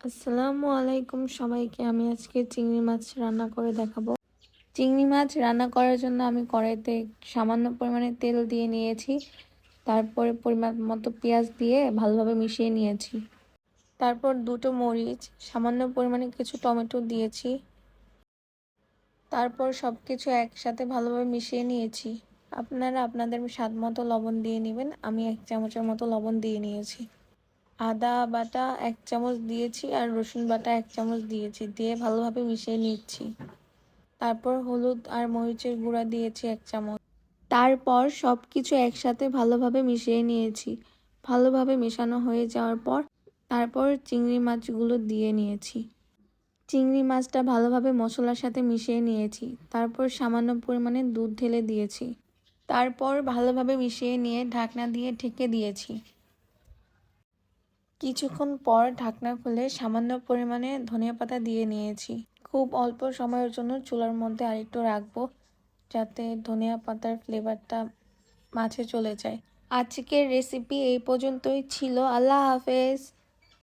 আসসালামু আলাইকুম সবাইকে। আমি আজকে চিংড়ি মাছ রান্না করে দেখাবো। চিংড়ি মাছ রান্না করার জন্য আমি কড়াইতে সামান্য পরিমাণে তেল দিয়ে নিয়েছি। তারপরে পরিমাণ মতো পেঁয়াজ দিয়ে ভালোভাবে মিশিয়ে নিয়েছি। তারপর দুটো মরিচ, সামান্য পরিমাণে কিছু টমেটো দিয়েছি। তারপর সব কিছু একসাথে ভালোভাবে মিশিয়ে নিয়েছি। আপনারা আপনাদের স্বাদ মতো লবণ দিয়ে নেবেন। আমি 1 চামচের মতো লবণ দিয়ে নিয়েছি। আদা বাটা 1 চামচ দিয়েছি আর রসুন বাটা 1 চামচ দিয়েছি, দিয়ে ভালোভাবে মিশিয়ে নিচ্ছি। তারপর হলুদ আর মরিচের গুঁড়া দিয়েছি 1 চামচ। তারপর সব কিছু একসাথে ভালোভাবে মিশিয়ে নিয়েছি। ভালোভাবে মেশানো হয়ে যাওয়ার পর তারপর চিংড়ি মাছগুলো দিয়ে নিয়েছি। চিংড়ি মাছটা ভালোভাবে মশলার সাথে মিশিয়ে নিয়েছি। তারপর সামান্য পরিমাণে দুধ ঢেলে দিয়েছি। তারপর ভালোভাবে মিশিয়ে নিয়ে ঢাকনা দিয়ে ঢেকে দিয়েছি। কিছুক্ষণ পর ঢাকনা খুলে সামান্য পরিমাণে ধনিয়া পাতা দিয়ে নিয়েছি। খুব অল্প সময়ের জন্য চুলার মধ্যে আরেকটু রাখবো, যাতে ধনিয়া পাতার ফ্লেভারটা মাছে চলে যায়। আজকের রেসিপি এই পর্যন্তই ছিল। আল্লাহ হাফেজ।